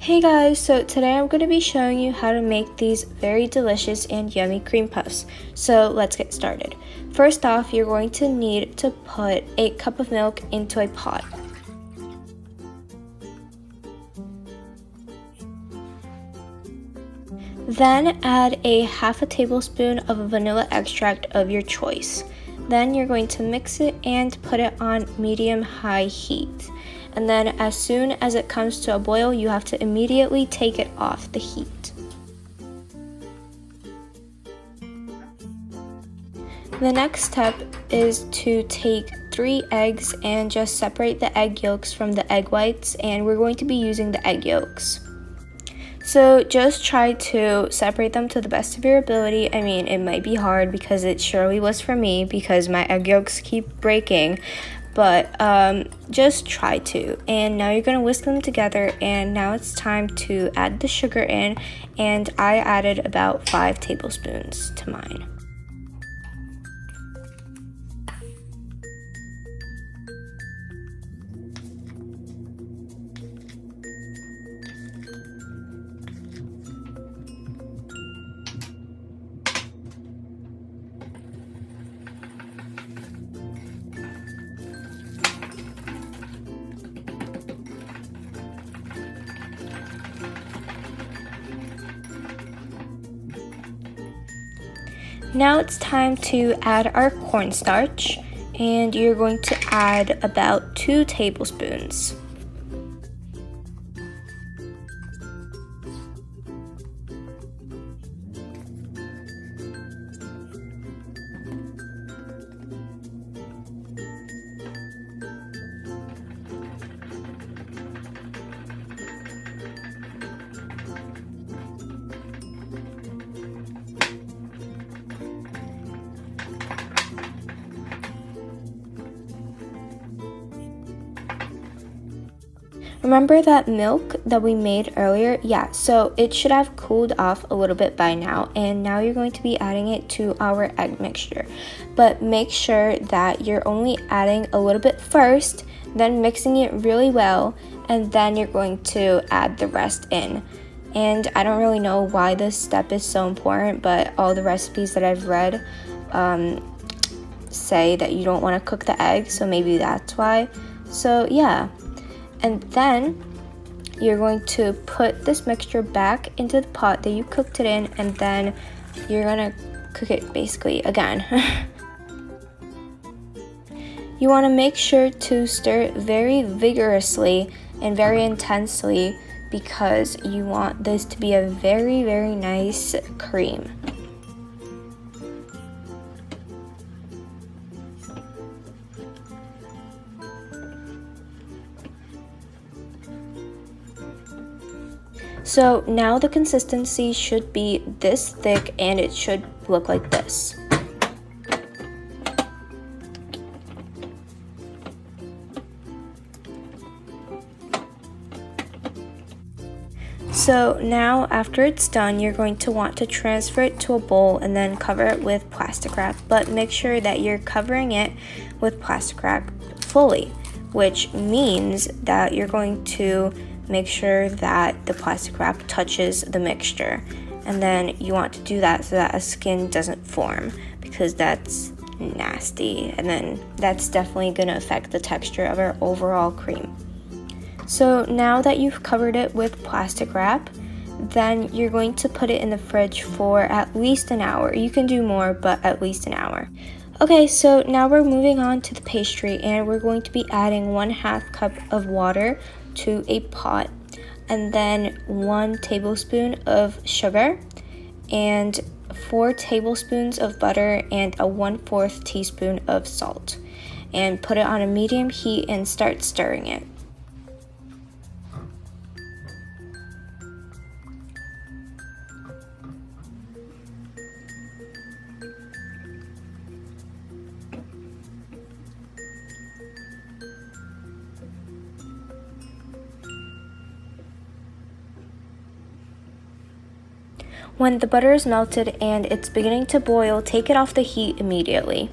Hey guys, so today I'm going to be showing you how to make these very delicious and yummy cream puffs. So let's get started. First off, you're going to need to put a cup of milk into a pot. Then add a half a tablespoon of vanilla extract of your choice. Then you're going to mix it and put it on medium-high heat. And then as soon as it comes to a boil, you have to immediately take it off the heat. The next step is to take 3 eggs and just separate the egg yolks from the egg whites, and we're going to be using the egg yolks. So just try to separate them to the best of your ability. I mean, it might be hard because it surely was for me because my egg yolks keep breaking. But just try to. And now you're going to whisk them together, and now it's time to add the sugar in, and I added about 5 tablespoons to mine. Now it's time to add our cornstarch, and you're going to add about 2 tablespoons. Remember that milk that we made earlier? Yeah, so it should have cooled off a little bit by now, and now you're going to be adding it to our egg mixture. But make sure that you're only adding a little bit first, then mixing it really well, and then you're going to add the rest in. And I don't really know why this step is so important, but all the recipes that I've read say that you don't want to cook the egg, so maybe that's why. So yeah. And then you're going to put this mixture back into the pot that you cooked it in, and then you're gonna cook it basically again. You want to make sure to stir it very vigorously and very intensely because you want this to be a very, very nice cream. So now the consistency should be this thick, and it should look like this. So now after it's done, you're going to want to transfer it to a bowl and then cover it with plastic wrap, but make sure that you're covering it with plastic wrap fully, which means that you're going to make sure that the plastic wrap touches the mixture, and then you want to do that so that a skin doesn't form because that's nasty, and then that's definitely going to affect the texture of our overall cream. So now that you've covered it with plastic wrap, then you're going to put it in the fridge for at least an hour. You can do more, but at least an hour. Okay, so now we're moving on to the pastry, and we're going to be adding 1/2 cup of water to a pot, and then 1 tablespoon of sugar and 4 tablespoons of butter and a 1/4 teaspoon of salt, and put it on a medium heat and start stirring it. When the butter is melted and it's beginning to boil, take it off the heat immediately.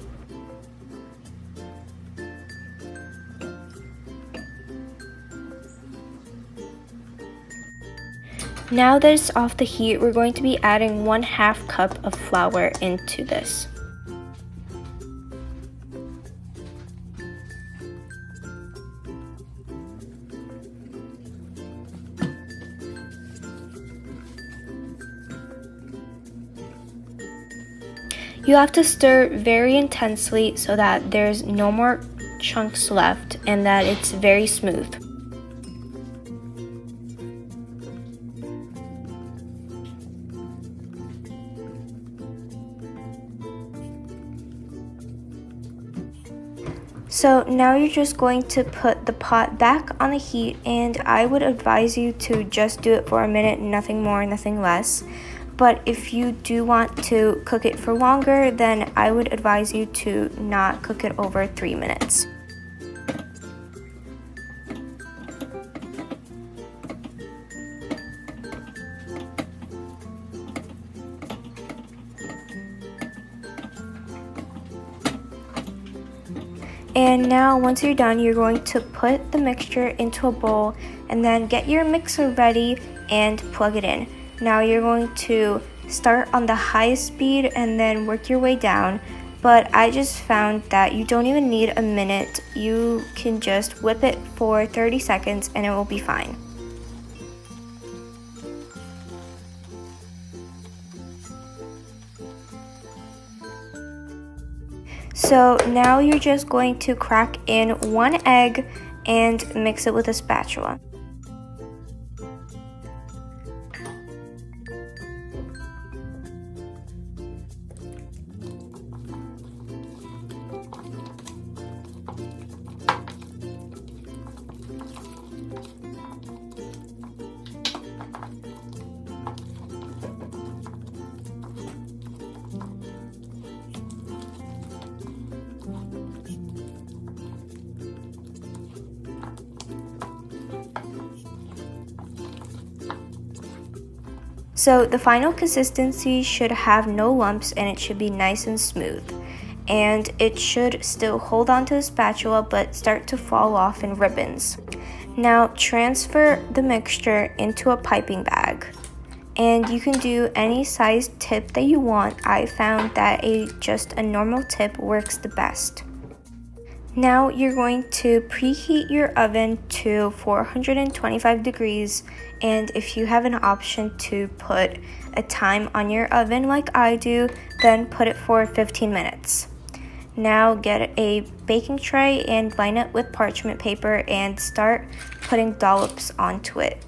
Now that it's off the heat, we're going to be adding 1/2 cup of flour into this. You have to stir very intensely so that there's no more chunks left and that it's very smooth. So now you're just going to put the pot back on the heat, and I would advise you to just do it for a minute, nothing more, nothing less. But if you do want to cook it for longer, then I would advise you to not cook it over 3 minutes. And now once you're done, you're going to put the mixture into a bowl and then get your mixer ready and plug it in. Now you're going to start on the highest speed and then work your way down, but I just found that you don't even need a minute. You can just whip it for 30 seconds and it will be fine. So now you're just going to crack in 1 egg and mix it with a spatula. So the final consistency should have no lumps and it should be nice and smooth. And it should still hold onto the spatula but start to fall off in ribbons. Now transfer the mixture into a piping bag. And you can do any size tip that you want. I found that just a normal tip works the best. Now you're going to preheat your oven to 425 degrees, and if you have an option to put a time on your oven like I do, then put it for 15 minutes. Now get a baking tray and line it with parchment paper and start putting dollops onto it.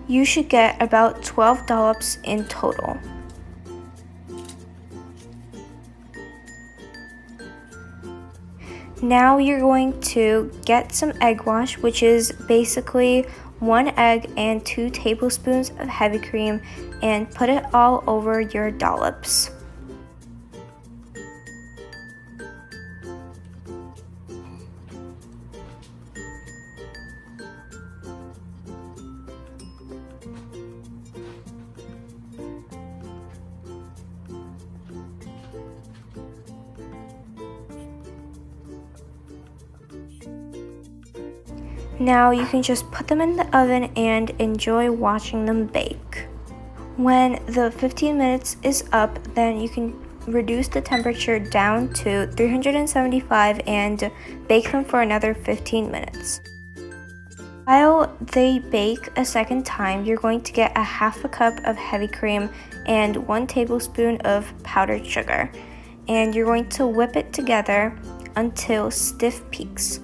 You should get about 12 dollops in total. Now you're going to get some egg wash, which is basically 1 egg and 2 tablespoons of heavy cream, and put it all over your dollops. Now you can just put them in the oven and enjoy watching them bake. When the 15 minutes is up, then you can reduce the temperature down to 375 and bake them for another 15 minutes. While they bake a second time, you're going to get a 1/2 cup of heavy cream and 1 tablespoon of powdered sugar. And you're going to whip it together until stiff peaks.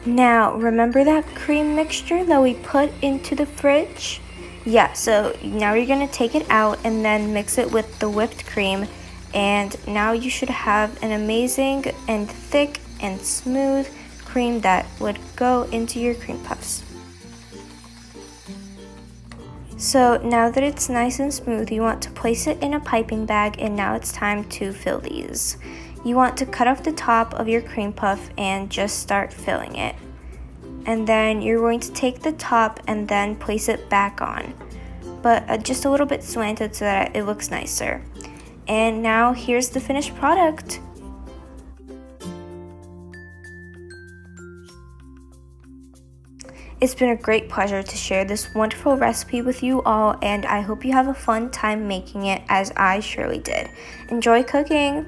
Now, remember that cream mixture that we put into the fridge? Yeah, so now you're gonna take it out and then mix it with the whipped cream, and now you should have an amazing and thick and smooth cream that would go into your cream puffs. So now that it's nice and smooth, you want to place it in a piping bag, and now it's time to fill these. You want to cut off the top of your cream puff and just start filling it. And then you're going to take the top and then place it back on, but just a little bit slanted so that it looks nicer. And now here's the finished product. It's been a great pleasure to share this wonderful recipe with you all, and I hope you have a fun time making it as I surely did. Enjoy cooking!